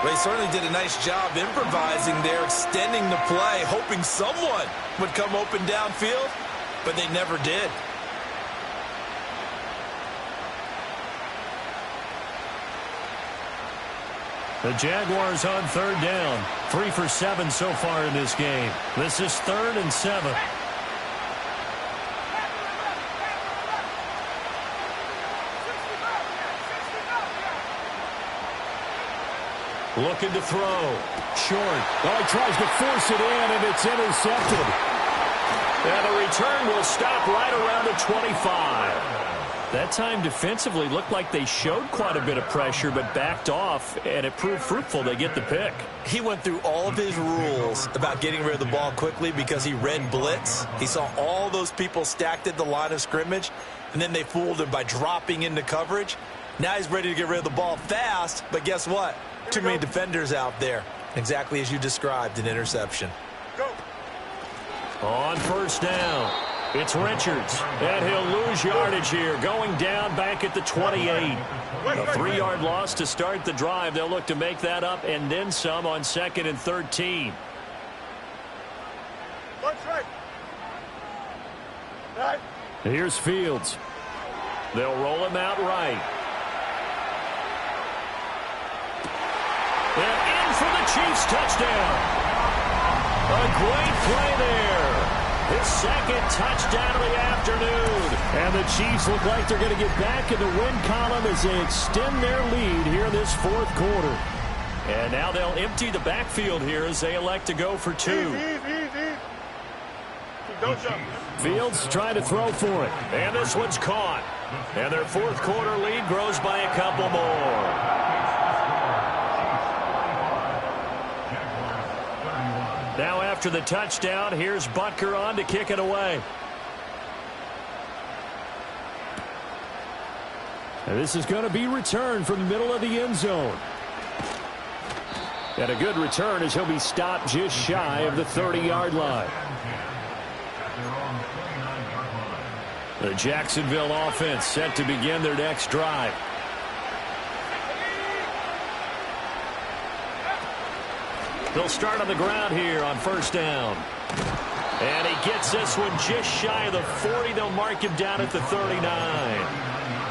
They certainly did a nice job improvising there, extending the play, hoping someone would come open downfield, but they never did. The Jaguars on 3rd down. 3 for 7 so far in this game. This is 3rd and 7. Looking to throw. Short. Oh, he tries to force it in, and it's intercepted. And the return will stop right around the 25. That time defensively looked like they showed quite a bit of pressure but backed off, and it proved fruitful. They get the pick. He went through all of his rules about getting rid of the ball quickly because he read blitz. He saw all those people stacked at the line of scrimmage, and then they fooled him by dropping into coverage. Now he's ready to get rid of the ball fast, but guess what? Too many defenders out there. Exactly as you described, an interception. Go. On 1st down, it's Richards, and he'll lose yardage here, going down back at the 28. A 3-yard loss to start the drive. They'll look to make that up and then some on 2nd and 13. One straight. Right. Here's Fields. They'll roll him out right. And in for the Chiefs touchdown. A great play there. His 2nd touchdown of the afternoon. And the Chiefs look like they're going to get back in the win column as they extend their lead here in this 4th quarter. And now they'll empty the backfield here as they elect to go for 2. Easy. Don't jump. Fields trying to throw for it. And this one's caught. And their 4th quarter lead grows by a couple more. Now after the touchdown, here's Butker on to kick it away. And this is going to be returned from the middle of the end zone. And a good return as he'll be stopped just shy of the 30-yard line. their own 29-yard line. The Jacksonville offense set to begin their next drive. They'll start on the ground here on first down. And he gets this one just shy of the 40. They'll mark him down at the 39.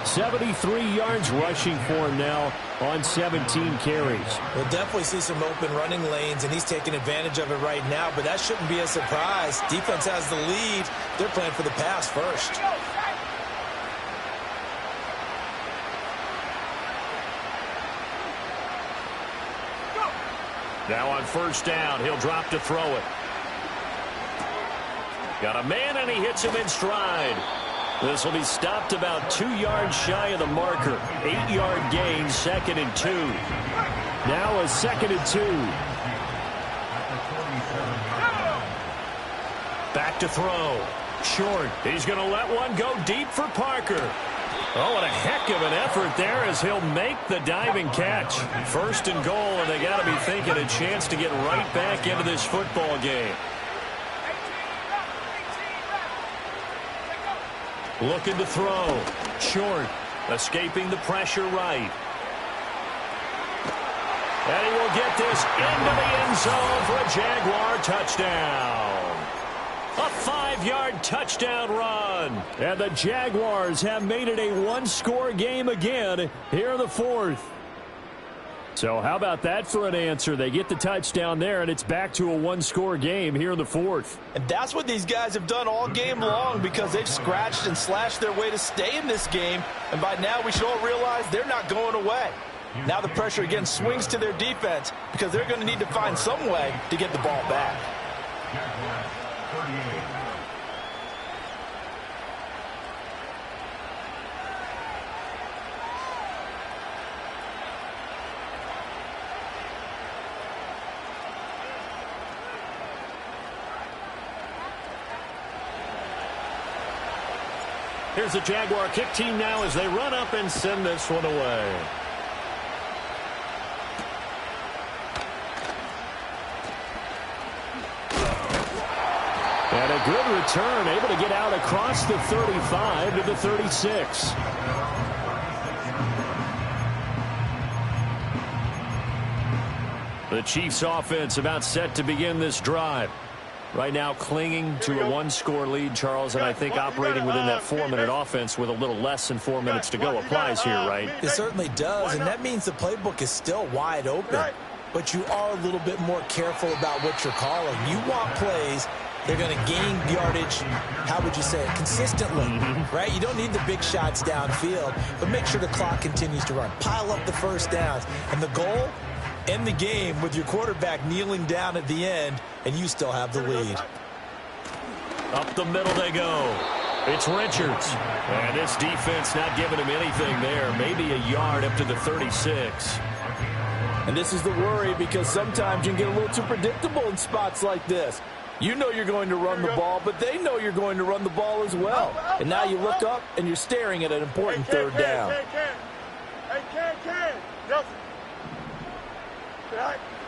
73 yards rushing for him now on 17 carries. We'll definitely see some open running lanes, and he's taking advantage of it right now, but that shouldn't be a surprise. Defense has the lead. They're playing for the pass first. Now on first down, he'll drop to throw it. Got a man, and he hits him in stride. This will be stopped about 2 yards shy of the marker. 8-yard gain, 2nd and 2. Now a 2nd and 2. Back to throw. Short. He's going to let one go deep for Parker. Oh, and a heck of an effort there as he'll make the diving catch. 1st and goal, and they got to be thinking a chance to get right back into this football game. Looking to throw. Short. Escaping the pressure right. And he will get this into the end zone for a Jaguar touchdown. A 5-yard touchdown run. And the Jaguars have made it a one-score game again here in the 4th. So how about that for an answer? They get the touchdown there, and it's back to a one-score game here in the 4th. And that's what these guys have done all game long, because they've scratched and slashed their way to stay in this game. And by now we should all realize they're not going away. Now the pressure again swings to their defense, because they're going to need to find some way to get the ball back. Jaguars 38. Here's the Jaguar kick team now as they run up and send this one away. And a good return, able to get out across the 35 to the 36. The Chiefs offense about set to begin this drive. Right now clinging to a one-score lead, Charles, and I think operating within that 4-minute offense with a little less than 4 minutes to go applies here, right? It certainly does, and that means the playbook is still wide open. But you are a little bit more careful about what you're calling. You want plays, they're going to gain yardage, how would you say it, consistently, right? You don't need the big shots downfield, but make sure the clock continues to run. Pile up the first downs, and the goal, end the game with your quarterback kneeling down at the end, and you still have the lead. Up the middle they go. It's Richards. And this defense not giving him anything there. Maybe a yard up to the 36. And this is the worry, because sometimes you can get a little too predictable in spots like this. You know you're going to run the ball, but they know you're going to run the ball as well. And now you look up, and you're staring at an important third down.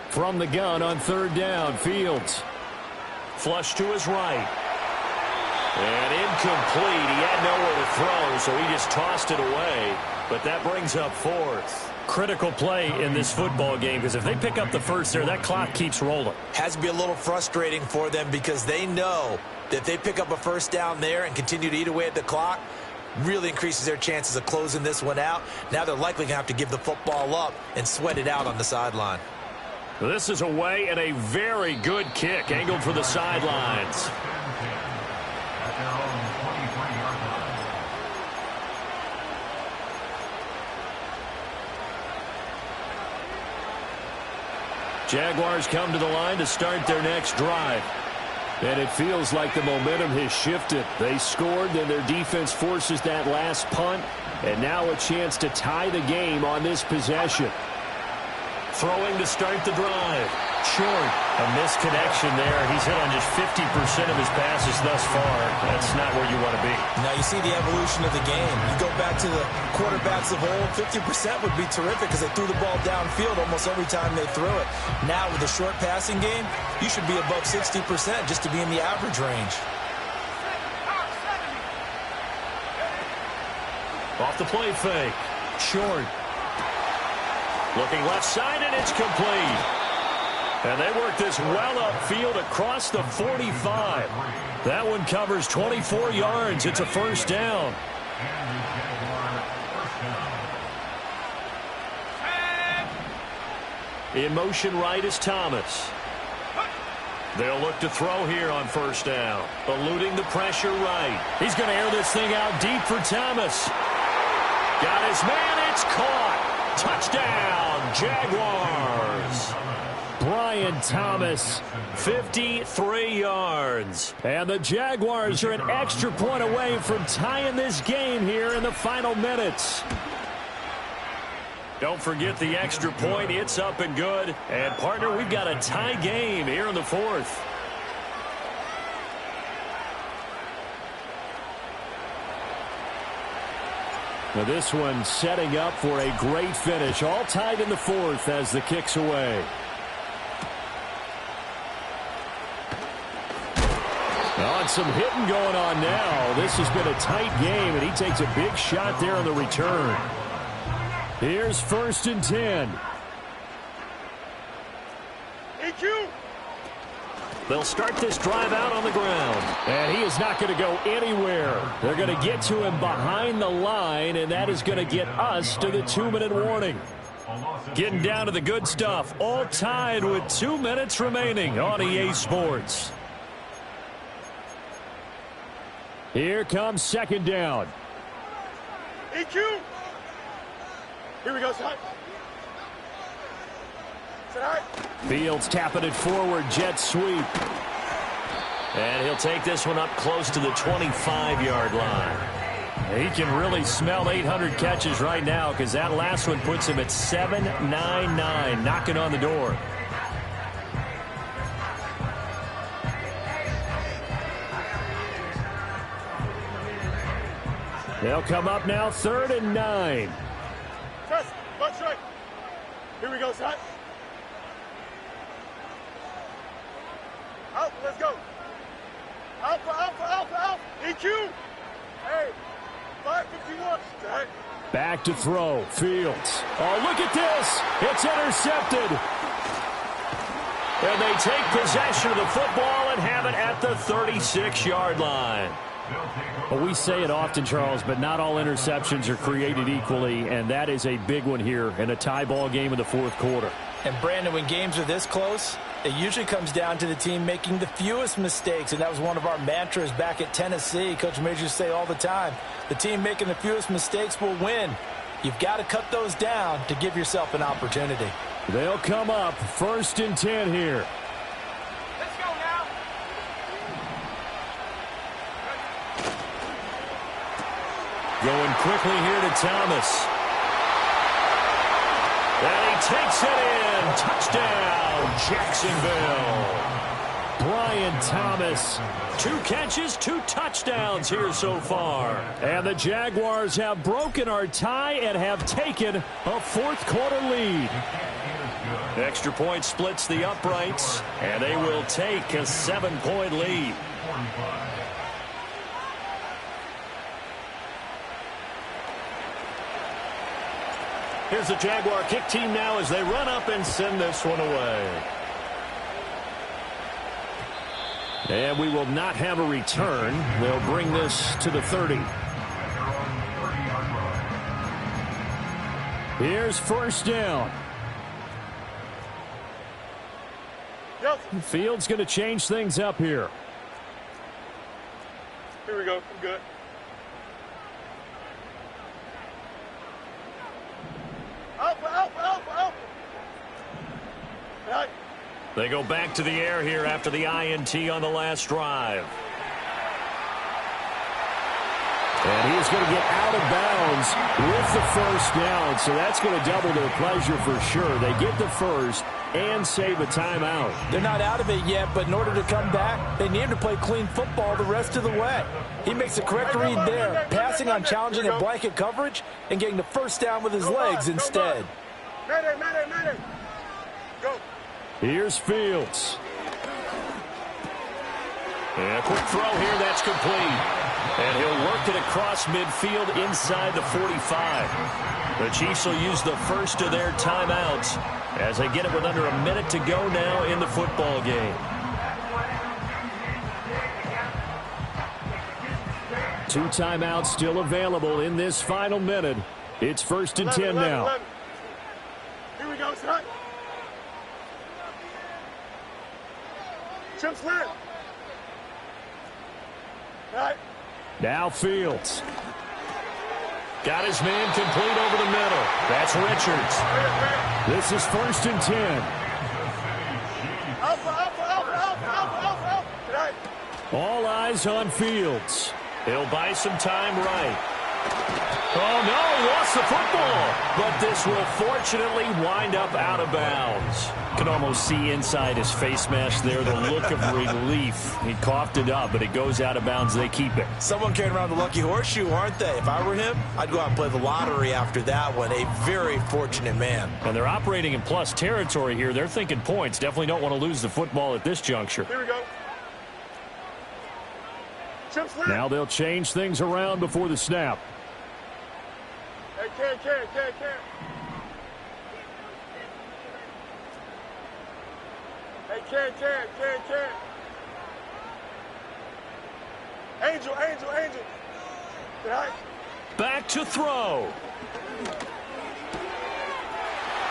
From the gun on third down, Fields. Flush to his right. And incomplete. He had nowhere to throw, so he just tossed it away. But that brings up 4th. Critical play in this football game, because if they pick up the first there, that clock keeps rolling. Has to be a little frustrating for them, because they know that if they pick up a first down there and continue to eat away at the clock, really increases their chances of closing this one out. Now they're likely going to have to give the football up and sweat it out on the sideline. This is away, and a very good kick angled for the sidelines. At their own 23-yard line. Jaguars come to the line to start their next drive. And it feels like the momentum has shifted. They scored, then their defense forces that last punt, and now a chance to tie the game on this possession. Throwing to start the drive. Short. A misconnection there. He's hit on just 50% of his passes thus far. That's not where you want to be. Now you see the evolution of the game. You go back to the quarterbacks of old, 50% would be terrific because they threw the ball downfield almost every time they threw it. Now with the short passing game, you should be above 60% just to be in the average range. Off the play fake. Short. Looking left side, and it's complete. And they work this well upfield across the 45. That one covers 24 yards. It's a first down. In motion right is Thomas. They'll look to throw here on first down. Eluding the pressure right. He's going to air this thing out deep for Thomas. Got his man. It's caught. Touchdown, Jaguars. Brian Thomas, 53 yards. and the Jaguars are an extra point away from tying this game here in the final minutes. Don't forget the extra point. It's up and good. And, partner, we've got a tie game here in the fourth. Now this one setting up for a great finish. All tied in the fourth as the kick's away. Oh, and some hitting going on now. This has been a tight game, and he takes a big shot there on the return. Here's 1st and 10. EQ. They'll start this drive out on the ground. And he is not going to go anywhere. They're going to get to him behind the line, and that is going to get us to the 2-minute warning. Getting down to the good stuff. All tied with 2 minutes remaining on EA Sports. Here comes 2nd down. EQ. Here we go, son. Sit high. Fields tapping it forward, jet sweep. And he'll take this one up close to the 25-yard line. He can really smell 800 catches right now because that last one puts him at 799, knocking on the door. They'll come up now, 3rd and 9. Test. Butt strike. Here we go, son. Alpha, let's go. Alpha, alpha, alpha, alpha. EQ. Hey, 551. Set. Back to throw, Fields. Oh, look at this. It's intercepted. And they take possession of the football and have it at the 36-yard line. Well, we say it often, Charles, but not all interceptions are created equally, and that is a big one here in a tie ball game in the 4th quarter. And, Brandon, when games are this close, it usually comes down to the team making the fewest mistakes, and that was one of our mantras back at Tennessee. Coach Majors used to say all the time, the team making the fewest mistakes will win. You've got to cut those down to give yourself an opportunity. They'll come up 1st and 10 here. Let's go now. Going quickly here to Thomas. And he takes it in. Touchdown, Jacksonville. Brian Thomas. 2 catches, 2 touchdowns here so far. And the Jaguars have broken our tie and have taken a 4th quarter lead. Extra point splits the uprights, and they will take a 7-point lead. Here's the Jaguar kick team now as they run up and send this one away. And we will not have a return. They'll bring this to the 30. Here's 1st down. Yep. Fields going to change things up here. Here we go. I'm good. Alpha, alpha, alpha, alpha. Right. They go back to the air here after the INT on the last drive. And he's going to get out of bounds with the 1st down, so that's going to double their pleasure for sure. They get the 1st and save a timeout. They're not out of it yet, but in order to come back, they need to play clean football the rest of the way. He makes the correct read there, passing on challenging a blanket coverage and getting the 1st down with his legs instead. Mayday. Go. Here's Fields. And a quick throw here, that's complete. And he'll work it across midfield inside the 45. The Chiefs will use the first of their timeouts as they get it with under a minute to go now in the football game. 2 timeouts still available in this final minute. It's 1st and 10 now. 11. Here we go, son. Chip slant. Right. Now Fields. Got his man complete over the middle. That's Richards. This is 1st and 10. Alpha. Right. All eyes on Fields. He'll buy some time right. Oh, no, he lost the football. But this will fortunately wind up out of bounds. Can almost see inside his face mask there the look of relief. He coughed it up, but it goes out of bounds. They keep it. Someone carrying around the lucky horseshoe, aren't they? If I were him, I'd go out and play the lottery after that one. A very fortunate man. And they're operating in plus territory here. They're thinking points. Definitely don't want to lose the football at this juncture. Here we go. Chip slant. Now they'll change things around before the snap. Hey, can. Hey, can. Angel. Right. Back to throw.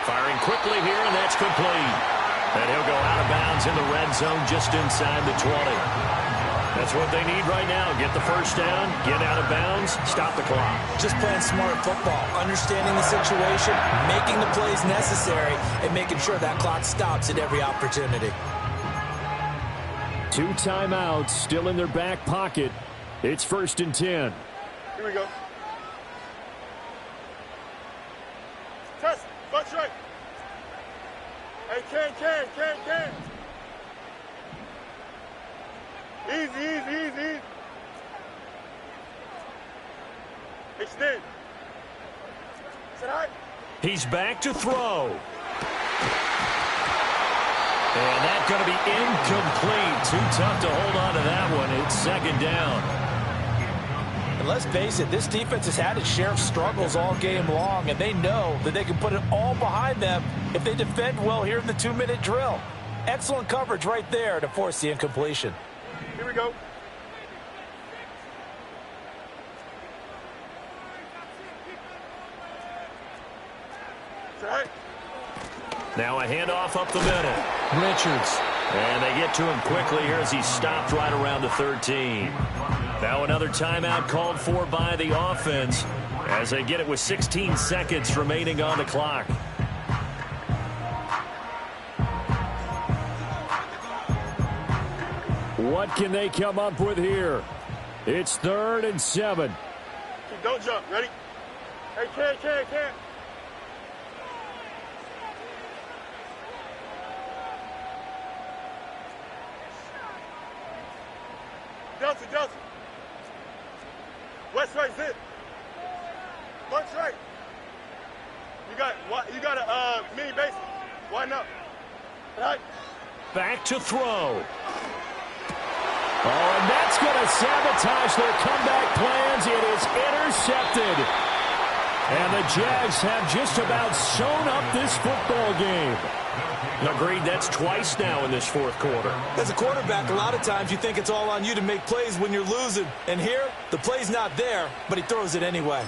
Firing quickly here, and that's complete. And he'll go out of bounds in the red zone just inside the 20. That's what they need right now. Get the first down, get out of bounds, stop the clock. Just playing smart football, understanding the situation, making the plays necessary, and making sure that clock stops at every opportunity. 2 timeouts still in their back pocket. It's 1st and 10. Here we go. Test. Bunch right. Hey, can. Easy. Extend. Sit high. He's back to throw. And that's going to be incomplete. Too tough to hold on to that one. It's 2nd down. And let's face it, this defense has had its share of struggles all game long, and they know that they can put it all behind them if they defend well here in the 2-minute drill. Excellent coverage right there to force the incompletion. Here we go. Right. Now a handoff up the middle. Richards. And they get to him quickly here as he stopped right around the 13. Now another timeout called for by the offense as they get it with 16 seconds remaining on the clock. What can they come up with here? It's 3rd and 7. Don't jump. Ready? Hey, can. Delta. West right, zip. Bunch right. You got a mini base. Why not? Right. Back to throw. Oh, and that's going to sabotage their comeback plans. It is intercepted. And the Jags have just about sewn up this football game. Agreed, that's twice now in this 4th quarter. As a quarterback, a lot of times you think it's all on you to make plays when you're losing. And here, the play's not there, but he throws it anyway.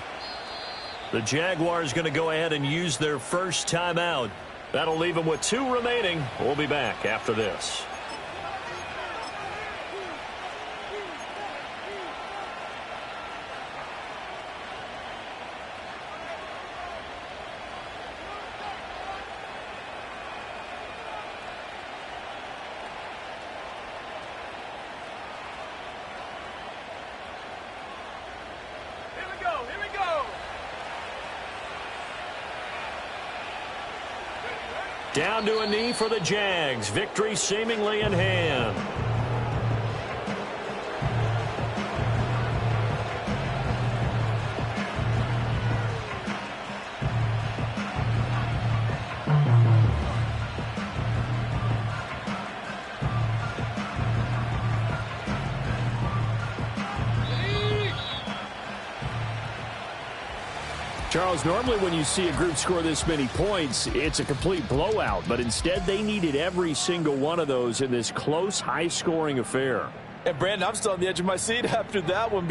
The Jaguars going to go ahead and use their first timeout. That'll leave them with 2 remaining. We'll be back after this. Down to a knee for the Jags. Victory seemingly in hand. Charles, normally when you see a group score this many points, it's a complete blowout. But instead, they needed every single one of those in this close, high-scoring affair. And, Brandon, I'm still on the edge of my seat after that one.